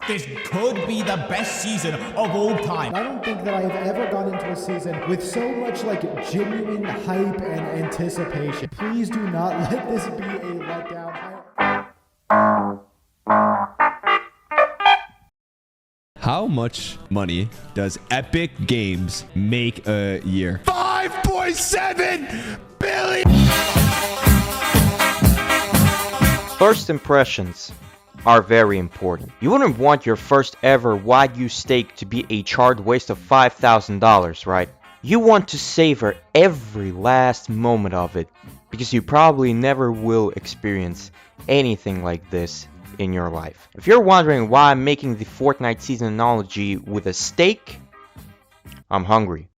This could be the best season of all time. I don't think that I have ever gone into a season with so much like genuine hype and anticipation. Please do not let this be a letdown. How much money does Epic Games make a year? 5.7 billion! First impressions are very important. You wouldn't want your first ever Wagyu steak to be a charred waste of $5,000, right? You want to savor every last moment of it, because you probably never will experience anything like this in your life. If you're wondering why I'm making the Fortnite season analogy with a steak, I'm hungry.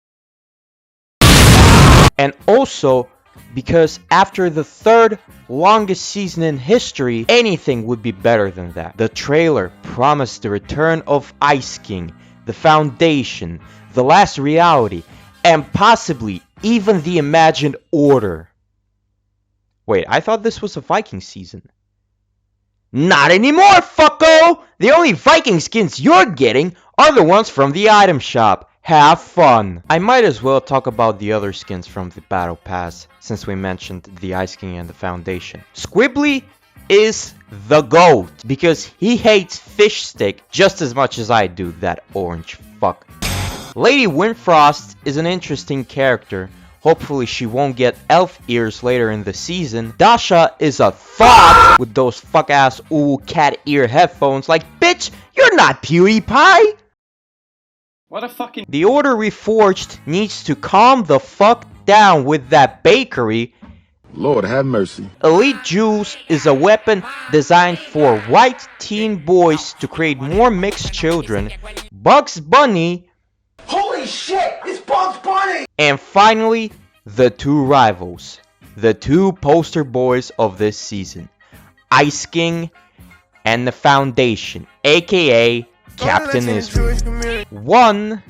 And also, because after the third longest season in history, anything would be better than that. The trailer promised the return of Ice King, the Foundation, the Last Reality, and possibly even the Imagined Order. Wait, I thought this was a Viking season. Not anymore, fucko! The only Viking skins you're getting are the ones from the item shop. Have fun! I might as well talk about the other skins from the Battle Pass, since we mentioned the Ice King and the Foundation. Squibbly is the GOAT, because he hates fish stick just as much as I do, that orange fuck. Lady Windfrost is an interesting character. Hopefully she won't get elf ears later in the season. Dasha is a thought with those fuck ass ooh cat ear headphones. Like, bitch, you're not PewDiePie! What a fucking... The Order Reforged needs to calm the fuck down with that bakery. Lord have mercy. Elite Juice is a weapon designed for white teen boys to create more mixed children. Bugs Bunny. Holy shit! It's Bugs Bunny! And finally, the two rivals. The two poster boys of this season. Ice King and the Foundation, aka Captain Israel. One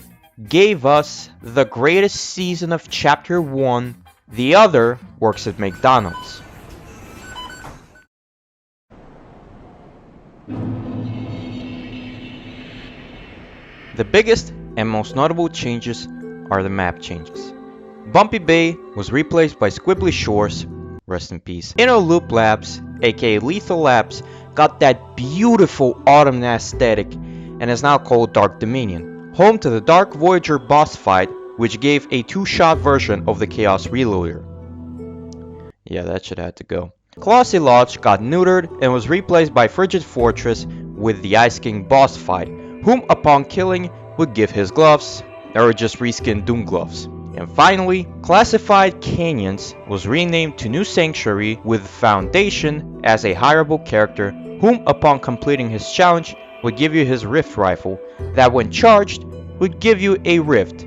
gave us the greatest season of Chapter 1. The other works at McDonald's. The biggest and most notable changes are the map changes. Bumpy Bay was replaced by Squibbly Shores, rest in peace. Inner Loop Labs, aka Lethal Labs, got that beautiful autumn aesthetic and is now called Dark Dominion, home to the Dark Voyager boss fight, which gave a two-shot version of the Chaos Reloader. Yeah, that should have to go. Classy Lodge got neutered and was replaced by Frigid Fortress with the Ice King boss fight, whom upon killing would give his gloves, or just reskinned Doom gloves. And finally, Classified Canyons was renamed to New Sanctuary with Foundation as a hireable character, whom upon completing his challenge would give you his Rift Rifle, that when charged would give you a Rift.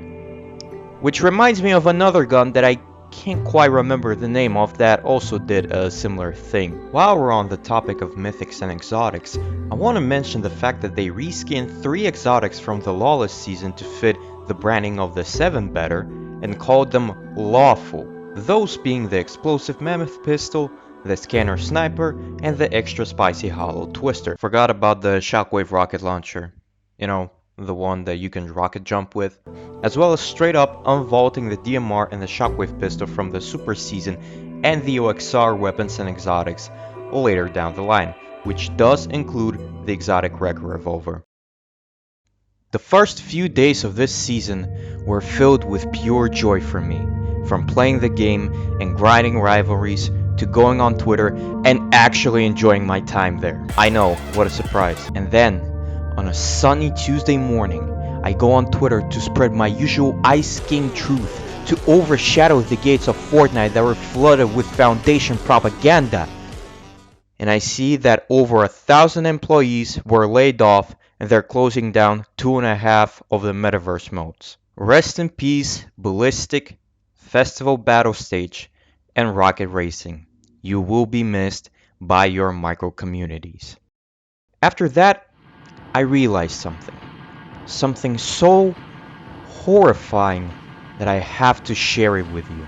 Which reminds me of another gun that I can't quite remember the name of that also did a similar thing. While we're on the topic of mythics and exotics, I want to mention the fact that they reskinned 3 exotics from the Lawless season to fit the branding of the 7 better and called them lawful, those being the explosive mammoth pistol, the scanner sniper, and the extra spicy hollow twister. Forgot about the shockwave rocket launcher, you know, the one that you can rocket jump with, as well as straight up unvaulting the DMR and the shockwave pistol from the super season and the OXR weapons and exotics later down the line, which does include the exotic Wrecker revolver. The first few days of this season were filled with pure joy for me, from playing the game and grinding rivalries to going on Twitter and actually enjoying my time there. I know, what a surprise. And then, on a sunny Tuesday morning, I go on Twitter to spread my usual Ice King truth to overshadow the gates of Fortnite that were flooded with Foundation propaganda. And I see that over 1,000 employees were laid off and they're closing down 2.5 of the metaverse modes. Rest in peace, Ballistic, Festival Battle Stage, and Rocket Racing. You will be missed by your micro communities. After that, I realized something. Something so horrifying that I have to share it with you.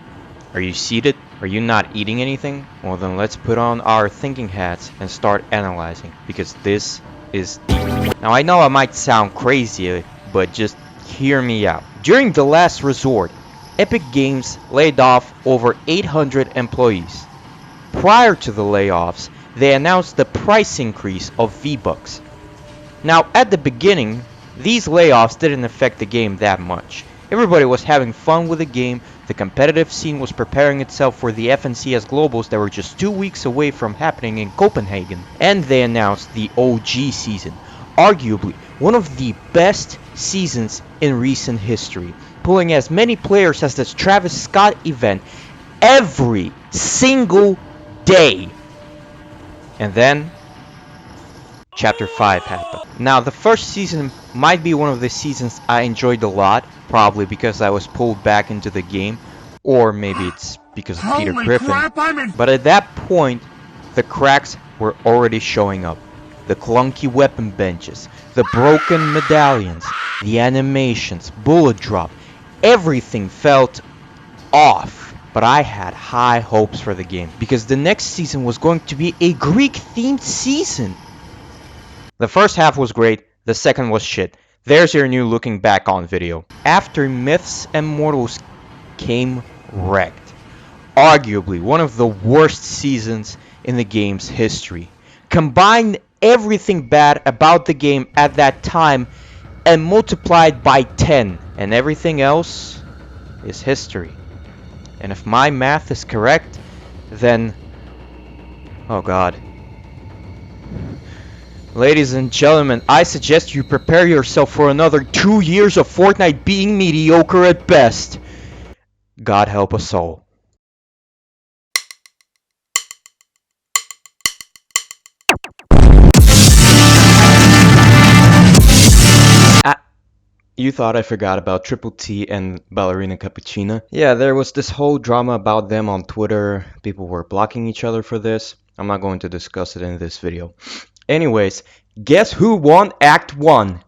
Are you seated? Are you not eating anything? Well then let's put on our thinking hats and start analyzing, because this is deep. Now I know I might sound crazy, but just hear me out. During the last resort, Epic Games laid off over 800 employees. Prior to the layoffs, they announced the price increase of V-Bucks. Now at the beginning, these layoffs didn't affect the game that much. Everybody was having fun with the game, the competitive scene was preparing itself for the FNCS Globals that were just 2 weeks away from happening in Copenhagen, and they announced the OG season, arguably one of the best seasons in recent history, pulling as many players as this Travis Scott event every single day. And then Chapter 5 happened. Now the first season might be one of the seasons I enjoyed a lot, probably because I was pulled back into the game, or maybe it's because of Peter Griffin. But at that point, the cracks were already showing up. The clunky weapon benches, the broken medallions, the animations, bullet drop, everything felt off. But I had high hopes for the game, because the next season was going to be a Greek-themed season. The first half was great, the second was shit. There's your new looking back on video. After Myths and Mortals came Wrecked. Arguably one of the worst seasons in the game's history. Combine everything bad about the game at that time and multiplied by 10, and everything else is history. And if my math is correct, then... oh god. Ladies and gentlemen, I suggest you prepare yourself for another 2 years of Fortnite being mediocre at best. God help us all. You thought I forgot about Triple T and Ballerina Cappuccina? Yeah, there was this whole drama about them on Twitter. People were blocking each other for this. I'm not going to discuss it in this video. Anyways, guess who won Act 1?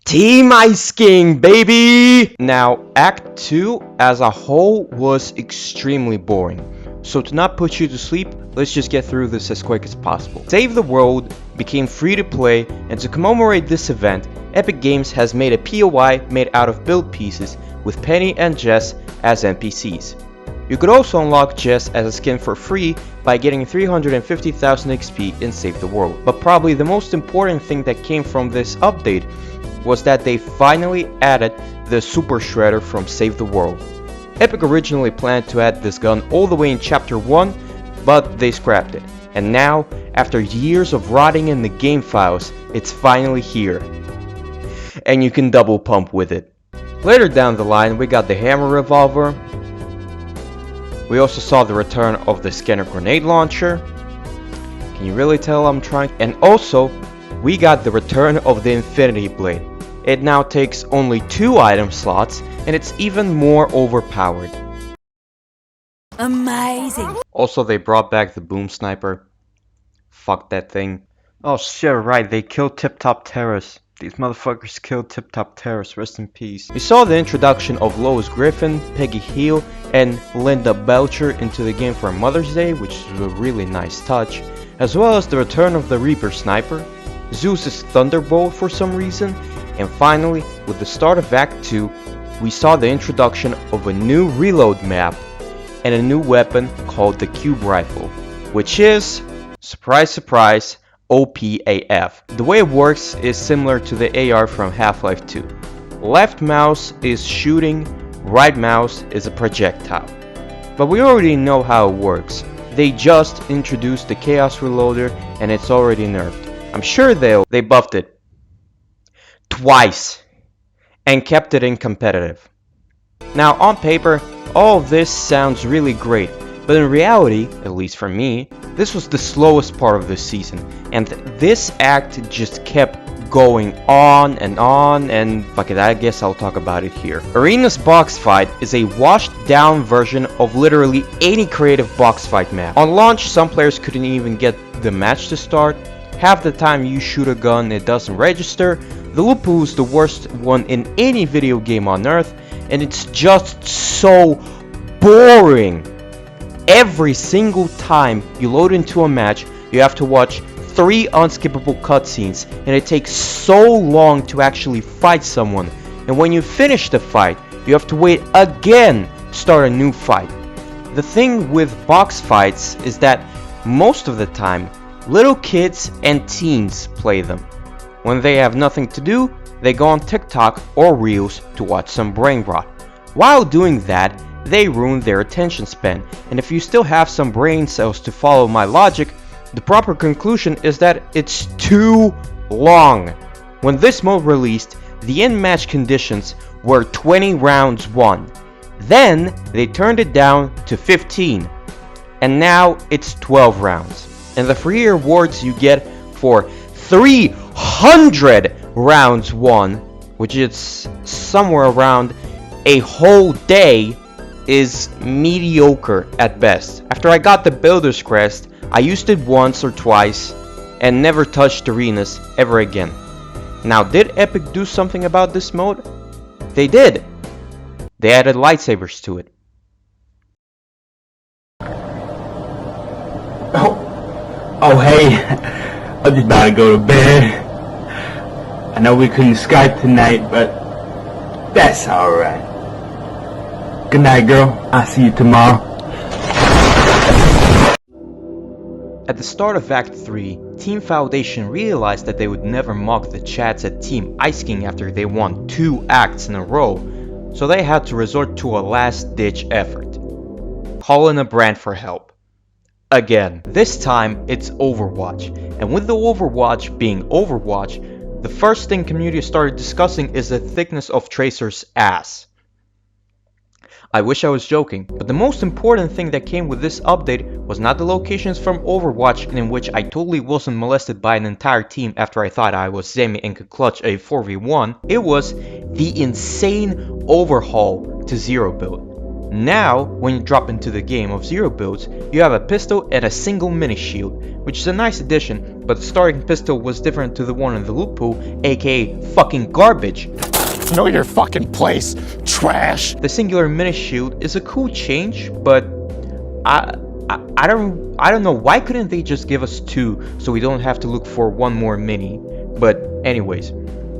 Team Ice King, baby! Now, Act 2 as a whole was extremely boring. So to not put you to sleep, let's just get through this as quick as possible. Save the World became free to play, and to commemorate this event, Epic Games has made a POI made out of build pieces with Penny and Jess as NPCs. You could also unlock Jess as a skin for free by getting 350,000 XP in Save the World. But probably the most important thing that came from this update was that they finally added the Super Shredder from Save the World. Epic originally planned to add this gun all the way in Chapter 1, but they scrapped it. And now, after years of rotting in the game files, it's finally here. And you can double pump with it. Later down the line, we got the Hammer Revolver. We also saw the return of the Scanner Grenade Launcher. Can you really tell I'm trying? And also, we got the return of the Infinity Blade. It now takes only 2 item slots, and it's even more overpowered. Amazing. Also, they brought back the Boom Sniper. Fuck that thing. Oh shit, right, they killed Tip Top Terrace. These motherfuckers killed Tip Top Terrace, rest in peace. We saw the introduction of Lois Griffin, Peggy Hill, and Linda Belcher into the game for Mother's Day, which is a really nice touch, as well as the return of the Reaper Sniper, Zeus's Thunderbolt for some reason, and finally, with the start of Act 2, we saw the introduction of a new reload map and a new weapon called the Cube Rifle, which is, surprise surprise, OPAF. The way it works is similar to the AR from Half-Life 2. Left mouse is shooting, right mouse is a projectile. But we already know how it works. They just introduced the Chaos Reloader and it's already nerfed. I'm sure they buffed it twice and kept it in competitive. Now on paper, all of this sounds really great, but in reality, at least for me, this was the slowest part of this season, and this act just kept going on, and fuck it, I guess I'll talk about it here. Arena's box fight is a washed down version of literally any creative box fight map. On launch, some players couldn't even get the match to start. Half the time you shoot a gun, it doesn't register. The Lupu is the worst one in any video game on Earth, and it's just so boring. Every single time you load into a match, you have to watch 3 unskippable cutscenes, and it takes so long to actually fight someone. And when you finish the fight, you have to wait again to start a new fight. The thing with box fights is that most of the time, little kids and teens play them. When they have nothing to do, they go on TikTok or Reels to watch some brain rot. While doing that, they ruin their attention span, and if you still have some brain cells to follow my logic, the proper conclusion is that it's too long. When this mode released, the in-match conditions were 20 rounds won. Then they turned it down to 15, and now it's 12 rounds. And the free rewards you get for 300 rounds won, which is somewhere around a whole day, is mediocre at best. After I got the Builder's Crest, I used it once or twice and never touched arenas ever again. Now, did Epic do something about this mode? They did. They added lightsabers to it. Oh hey, I'm just about to go to bed. I know we couldn't Skype tonight, but that's alright. Good night, girl. I'll see you tomorrow. At the start of Act 3, Team Foundation realized that they would never mock the chats at Team Ice King after they won 2 acts in a row, so they had to resort to a last-ditch effort. Call in a brand for help. Again, this time it's Overwatch, and with the Overwatch being Overwatch, the first thing community started discussing is the thickness of Tracer's ass. I wish I was joking, but the most important thing that came with this update was not the locations from Overwatch in which I totally wasn't molested by an entire team after I thought I was Zemi and could clutch a 4v1, it was the insane overhaul to Zero Build. Now, when you drop into the game of Zero Builds, you have a pistol and a single mini shield, which is a nice addition, but the starting pistol was different to the one in the loot pool, aka fucking garbage. Know your fucking place, trash. The singular mini shield is a cool change, but I don't know, why couldn't they just give us 2 so we don't have to look for one more mini? But anyways,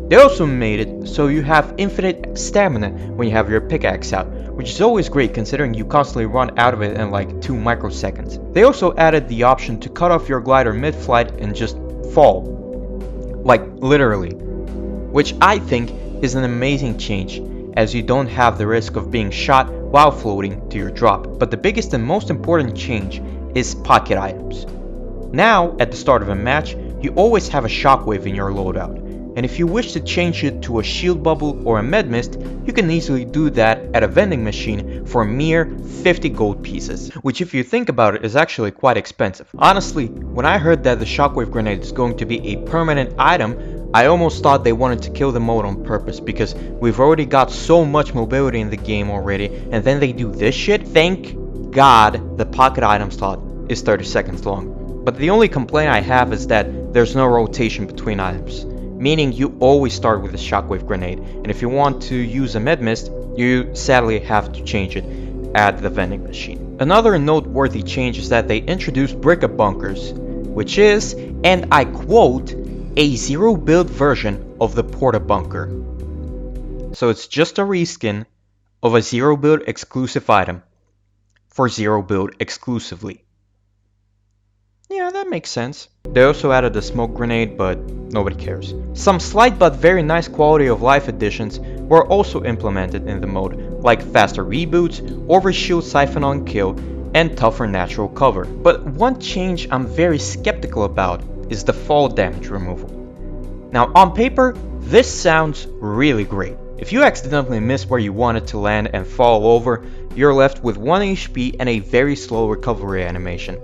they also made it so you have infinite stamina when you have your pickaxe out, which is always great considering you constantly run out of it in like 2 microseconds. They also added the option to cut off your glider mid-flight and just fall. Like literally. Which I think is an amazing change, as you don't have the risk of being shot while floating to your drop. But the biggest and most important change is pocket items. Now, at the start of a match, you always have a shockwave in your loadout, and if you wish to change it to a shield bubble or a med mist, you can easily do that at a vending machine for a mere 50 gold pieces, which if you think about it is actually quite expensive. Honestly, when I heard that the shockwave grenade is going to be a permanent item, I almost thought they wanted to kill the mode on purpose, because we've already got so much mobility in the game already, and then they do this shit? Thank God the pocket item slot is 30 seconds long. But the only complaint I have is that there's no rotation between items, meaning you always start with a shockwave grenade, and if you want to use a med mist, you sadly have to change it at the vending machine. Another noteworthy change is that they introduced brick bunkers, which is, and I quote, a Zero Build version of the Porta Bunker. So it's just a reskin of a Zero Build exclusive item for Zero Build exclusively. Yeah, that makes sense. They also added a smoke grenade, but nobody cares. Some slight but very nice quality of life additions were also implemented in the mode, like faster reboots, overshield siphon on kill, and tougher natural cover. But one change I'm very skeptical about is the fall damage removal. Now on paper, this sounds really great. If you accidentally miss where you wanted to land and fall over, you're left with 1 HP and a very slow recovery animation.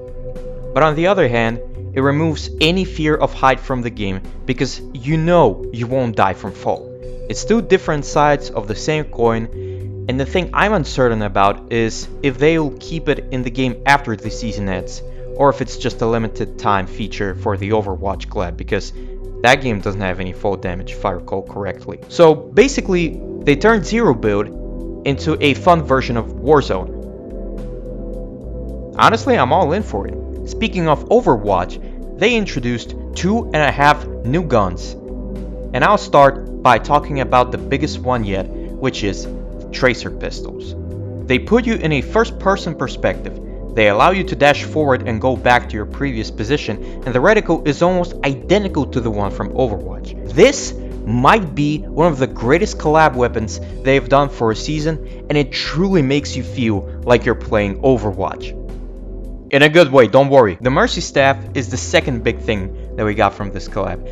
But on the other hand, it removes any fear of height from the game, because you know you won't die from fall. It's 2 different sides of the same coin, and the thing I'm uncertain about is if they'll keep it in the game after the season ends, or if it's just a limited time feature for the Overwatch collab, because that game doesn't have any fall damage if I recall correctly. So basically, they turned Zero Build into a fun version of Warzone. Honestly, I'm all in for it. Speaking of Overwatch, they introduced 2.5 new guns. And I'll start by talking about the biggest one yet, which is tracer pistols. They put you in a first-person perspective. They allow you to dash forward and go back to your previous position, and the reticle is almost identical to the one from Overwatch. This might be one of the greatest collab weapons they've done for a season, and it truly makes you feel like you're playing Overwatch. In a good way, don't worry. The Mercy Staff is the second big thing that we got from this collab,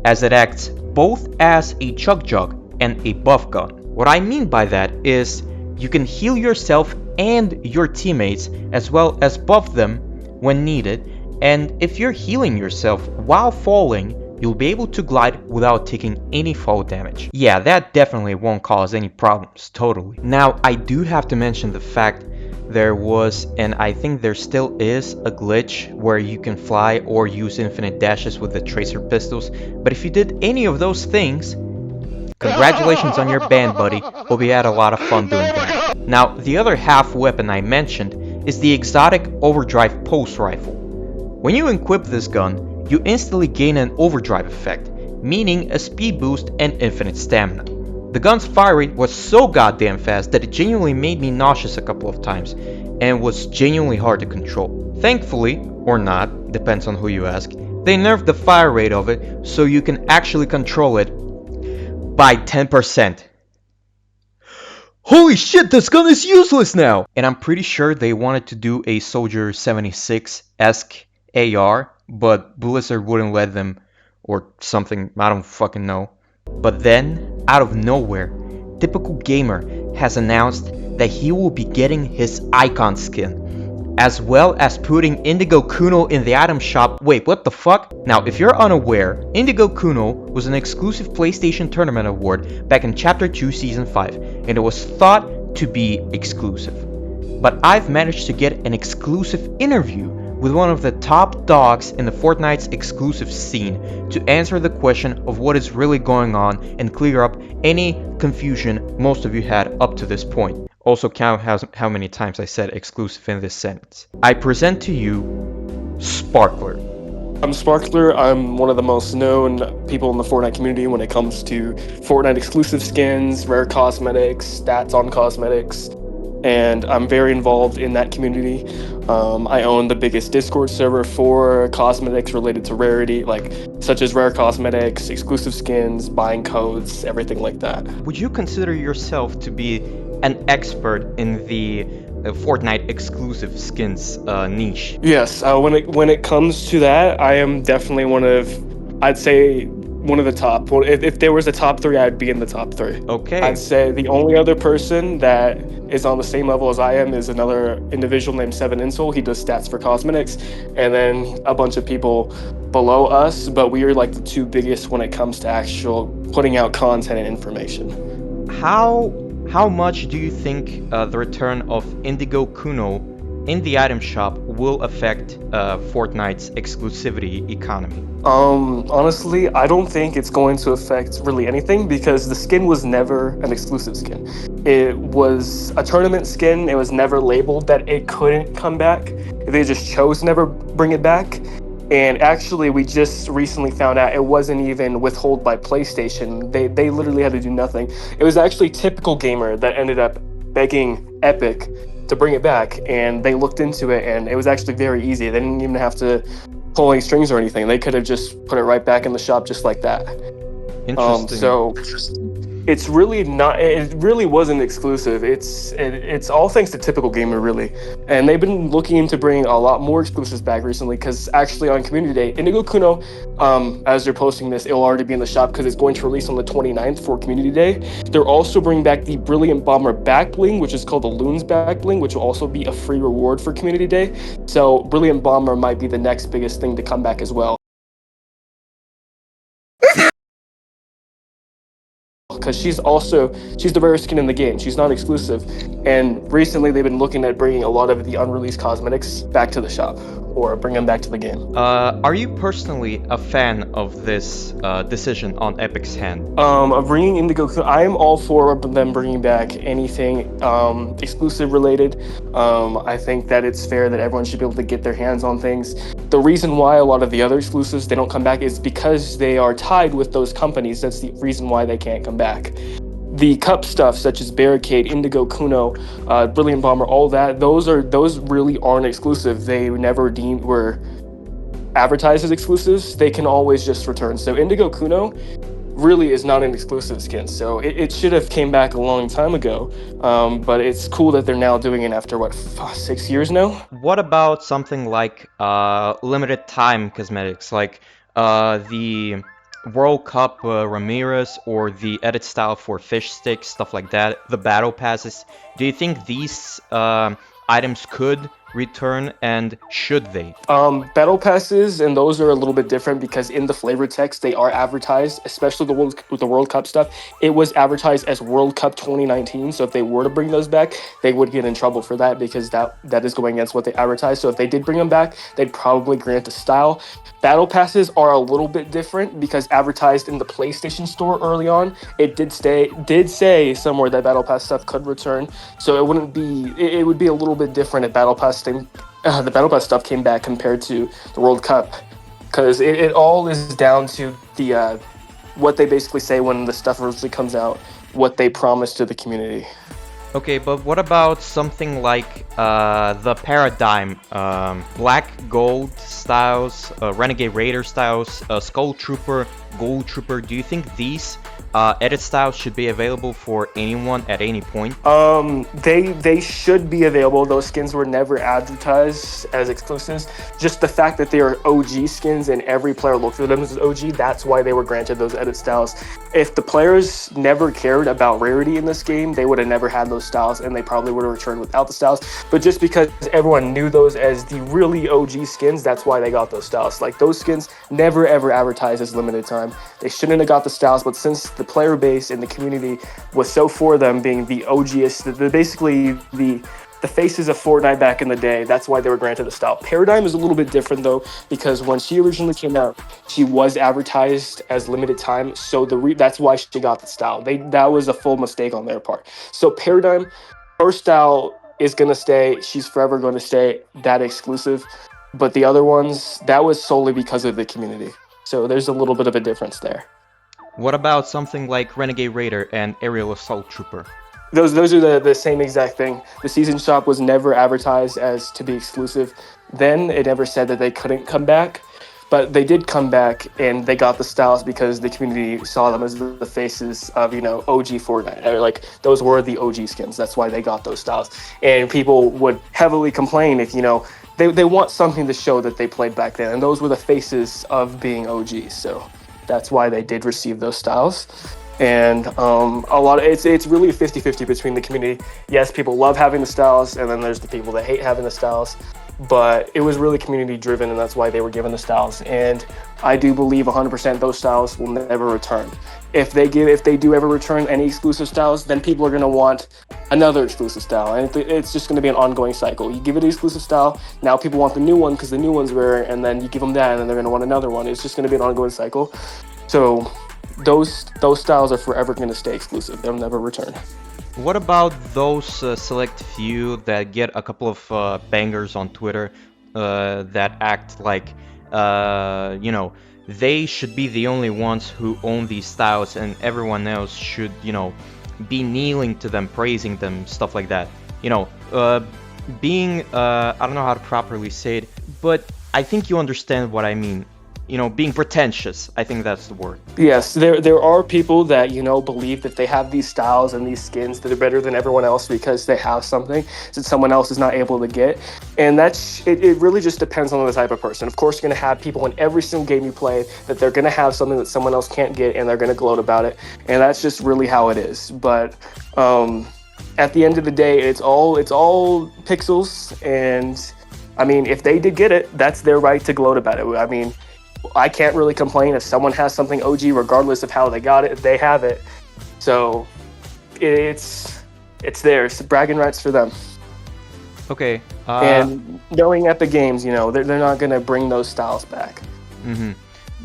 as it acts both as a chug jug and a buff gun. What I mean by that is you can heal yourself and your teammates as well as buff them when needed, and if you're healing yourself while falling, you'll be able to glide without taking any fall damage. Yeah, that definitely won't cause any problems, totally. Now, I do have to mention the fact there was, and I think there still is, a glitch where you can fly or use infinite dashes with the tracer pistols, but if you did any of those things, congratulations on your band, buddy. Hope you had a lot of fun doing that. Now, the other half weapon I mentioned is the exotic overdrive pulse rifle. When you equip this gun, you instantly gain an overdrive effect, meaning a speed boost and infinite stamina. The gun's fire rate was so goddamn fast that it genuinely made me nauseous a couple of times, and was genuinely hard to control. Thankfully, or not, depends on who you ask, they nerfed the fire rate of it so you can actually control it by 10%. Holy shit, this gun is useless now! And I'm pretty sure they wanted to do a Soldier 76-esque AR, but Blizzard wouldn't let them, or something, I don't fucking know. But then, out of nowhere, Typical Gamer has announced that he will be getting his icon skin, as well as putting Indigo Kuno in the item shop. Wait, what the fuck? Now, if you're unaware, Indigo Kuno was an exclusive PlayStation Tournament award back in Chapter 2 Season 5, and it was thought to be exclusive. But I've managed to get an exclusive interview with one of the top dogs in the Fortnite's exclusive scene to answer the question of what is really going on and clear up any confusion most of you had up to this point. Also count how many times I said exclusive in this sentence. I present to you sprkler. I'm sprkler. I'm one of the most known people in the Fortnite community when it comes to Fortnite exclusive skins, rare cosmetics, stats on cosmetics, and I'm very involved in that community. I own the biggest Discord server for cosmetics related to rarity, such as rare cosmetics, exclusive skins, buying codes, everything like that. Would you consider yourself to be an expert in the Fortnite exclusive skins niche? Yes, when it comes to that, I am definitely I'd say one of the top. Well, if there was a top 3, I'd be in the top 3. Okay. I'd say the only other person that is on the same level as I am is another individual named Seven Insole. He does stats for cosmetics, and then a bunch of people below us, but we are like the 2 biggest when it comes to actual putting out content and information. How much do you think the return of Indigo Kuno in the item shop will affect Fortnite's exclusivity economy? Honestly, I don't think it's going to affect really anything because the skin was never an exclusive skin. It was a tournament skin. It was never labeled that it couldn't come back. They just chose to never bring it back. And actually, we just recently found out it wasn't even withheld by PlayStation. They literally had to do nothing. It was actually Typical Gamer that ended up begging Epic to bring it back, and they looked into it, and it was actually very easy. They didn't even have to pull any strings or anything. They could have just put it right back in the shop just like that. Interesting. So it's really not. It really wasn't exclusive. It's all thanks to Typical Gamer, really. And they've been looking into bringing a lot more exclusives back recently. Because actually, on Community Day, Indigo Kuno, as they're posting this, it'll already be in the shop because it's going to release on the 29th for Community Day. They're also bringing back the Brilliant Bomber back bling, which is called the Loons back bling, which will also be a free reward for Community Day. So Brilliant Bomber might be the next biggest thing to come back as well. Because she's the rarest skin in the game. She's not exclusive, and recently they've been looking at bringing a lot of the unreleased cosmetics back to the shop or bring them back to the game. Are you personally a fan of this decision on Epic's hand? Of bringing Indigo, I am all for them bringing back anything exclusive related. I think that it's fair that everyone should be able to get their hands on things. The reason why a lot of the other exclusives they don't come back is because they are tied with those companies. That's the reason why they can't come back. The cup stuff, such as Barricade, Indigo, Kuno, Brilliant Bomber, all that, those really aren't exclusive. They never were advertised as exclusives. They can always just return. So Indigo Kuno really is not an exclusive skin, so it should have came back a long time ago, but it's cool that they're now doing it after what 6 years now. What about something like limited time cosmetics, like the World Cup Ramirez or the edit style for fish sticks, stuff like that, the battle passes? Do you think these items could return, and should they? Battle passes and those are a little bit different because in the flavor text they are advertised, especially the World Cup stuff. It was advertised as World Cup 2019, so if they were to bring those back, they would get in trouble for that because that is going against what they advertised. So if they did bring them back, they'd probably grant a style. Battle passes are a little bit different because advertised in the PlayStation Store early on, it did say somewhere that Battle Pass stuff could return. So it would be a little bit different if Battle Pass the Battle Pass stuff came back compared to the World Cup, because it all is down to the what they basically say when the stuff originally comes out, what they promise to the community. Okay, but what about something like the Paradigm, Black Gold styles, Renegade Raider styles, Skull Trooper, Gold Trooper? Do you think these edit styles should be available for anyone at any point? They should be available. Those skins were never advertised as exclusives. Just the fact that they are OG skins and every player looked at them as OG, that's why they were granted those edit styles. If the players never cared about rarity in this game, they would have never had those styles and they probably would have returned without the styles. But just because everyone knew those as the really OG skins, that's why they got those styles. Like, those skins never ever advertised as limited time. They shouldn't have got the styles, but since the player base and the community was so for them being the OGest, basically the faces of Fortnite back in the day, that's why they were granted the style. Paradigm is a little bit different though, because when she originally came out, she was advertised as limited time, so that's why she got the style. That was a full mistake on their part. So Paradigm, her style is gonna stay. She's forever going to stay that exclusive. But the other ones, that was solely because of the community. So there's a little bit of a difference there. What about something like Renegade Raider and Ariel Assault Trooper? Those are the same exact thing. The season shop was never advertised as to be exclusive. Then it never said that they couldn't come back, but they did come back and they got the styles because the community saw them as the faces of, OG Fortnite. Like, those were the OG skins. That's why they got those styles. And people would heavily complain if, they want something to show that they played back then. And those were the faces of being OGs. So that's why they did receive those styles. And it's really 50-50 between the community. Yes, people love having the styles, and then there's the people that hate having the styles. But it was really community driven, and that's why they were given the styles. And I do believe 100% those styles will never return. If they do ever return any exclusive styles, then people are going to want another exclusive style, and it's just going to be an ongoing cycle. You give it an exclusive style, now people want the new one because the new one's rare, and then you give them that, and then they're going to want another one. It's just going to be an ongoing cycle. So those styles are forever going to stay exclusive. They'll never return. What about those select few that get a couple of bangers on Twitter that act like, they should be the only ones who own these styles and everyone else should, be kneeling to them, praising them, stuff like that. Being, I don't know how to properly say it, but I think you understand what I mean. Being pretentious. I think that's the word. Yes, there are people that, believe that they have these styles and these skins that are better than everyone else because they have something that someone else is not able to get. And it really just depends on the type of person. Of course, you're going to have people in every single game you play that they're going to have something that someone else can't get and they're going to gloat about it. And that's just really how it is. But at the end of the day, it's all pixels. And I mean, if they did get it, that's their right to gloat about it. I mean, I can't really complain if someone has something OG, regardless of how they got it. They have it, so it's theirs. Bragging rights for them. Okay. And knowing Epic Games, they're not gonna bring those styles back. Mm-hmm.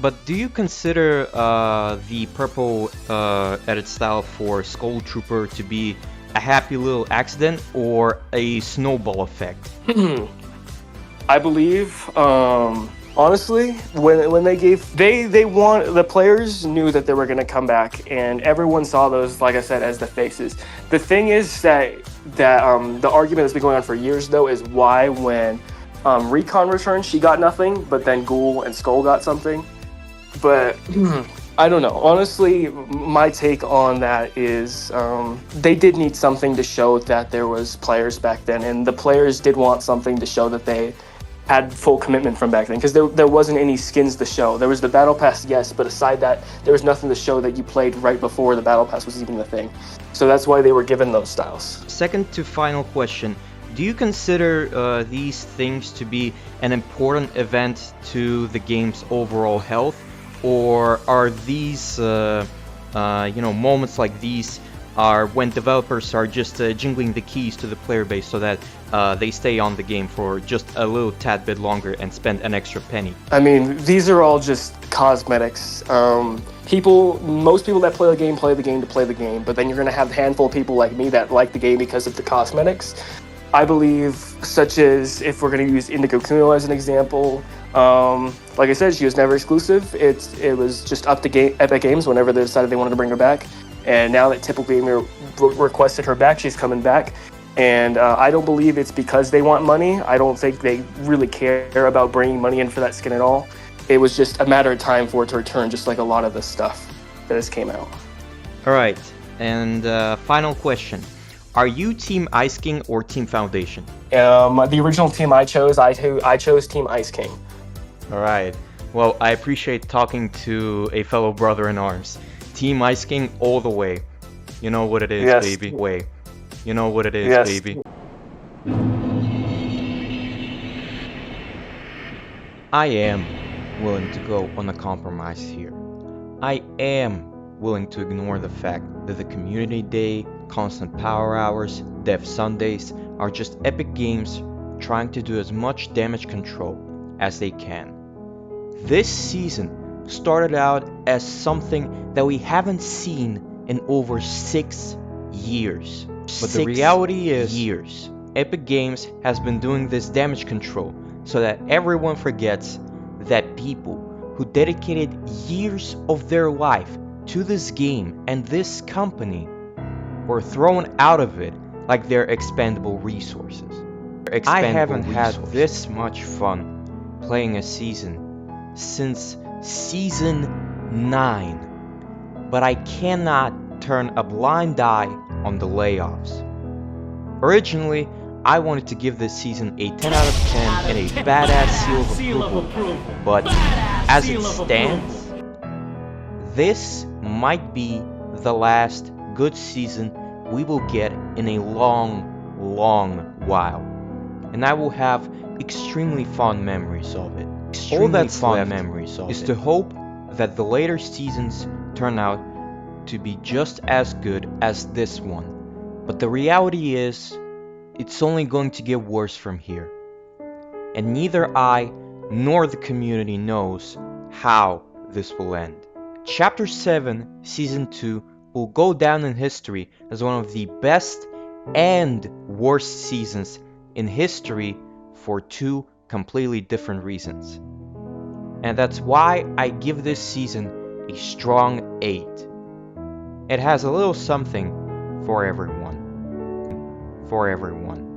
But do you consider the purple edit style for Skull Trooper to be a happy little accident or a snowball effect? I believe, honestly, when they want, the players knew that they were going to come back, and everyone saw those, like I said, as the faces. The thing is that the argument that's been going on for years, though, is why when Recon returned, she got nothing, but then Ghoul and Skull got something. But I don't know. Honestly, my take on that is they did need something to show that there was players back then, and the players did want something to show that they had full commitment from back then, because there wasn't any skins to show. There was the Battle Pass, yes, but aside that, there was nothing to show that you played right before the Battle Pass was even a thing. So that's why they were given those styles. Second to final question. Do you consider these things to be an important event to the game's overall health? Or are these, moments like these are when developers are just jingling the keys to the player base so that they stay on the game for just a little tad bit longer and spend an extra penny? I mean, these are all just cosmetics. Most people that play the game to play the game, but then you're going to have a handful of people like me that like the game because of the cosmetics. I believe, such as, if we're going to use Indigo Kuno as an example, like I said, she was never exclusive. It was just up to Epic Games whenever they decided they wanted to bring her back. And now that Typical Gamer requested her back, she's coming back. And I don't believe it's because they want money. I don't think they really care about bringing money in for that skin at all. It was just a matter of time for it to return, just like a lot of the stuff that has came out. Alright, and final question. Are you Team Ice King or Team Foundation? The original team I chose Team Ice King. Alright, well, I appreciate talking to a fellow brother in arms. Team Ice King all the way. You know what it is, Yes. baby. Way. You know what it is, Yes. baby. I am willing to go on a compromise here. I am willing to ignore the fact that the Community Day, constant power hours, Dev Sundays are just Epic Games trying to do as much damage control as they can. This season started out as something that we haven't seen in over 6 years. But the reality is, Epic Games has been doing this damage control so that everyone forgets that people who dedicated years of their life to this game and this company were thrown out of it like they're expendable resources. I haven't had this much fun playing a season since Season 9, but I cannot turn a blind eye on the layoffs. Originally, I wanted to give this season a 10 out of 10 and a badass seal of approval, but as it stands, this might be the last good season we will get in a long, long while, and I will have extremely fond memories of it. All that's left is to hope that the later seasons turn out to be just as good as this one, but the reality is, it's only going to get worse from here, and neither I nor the community knows how this will end. Chapter 7, Season 2 will go down in history as one of the best and worst seasons in history for 2 completely different reasons. And that's why I give this season a strong 8. It has a little something for everyone. For everyone.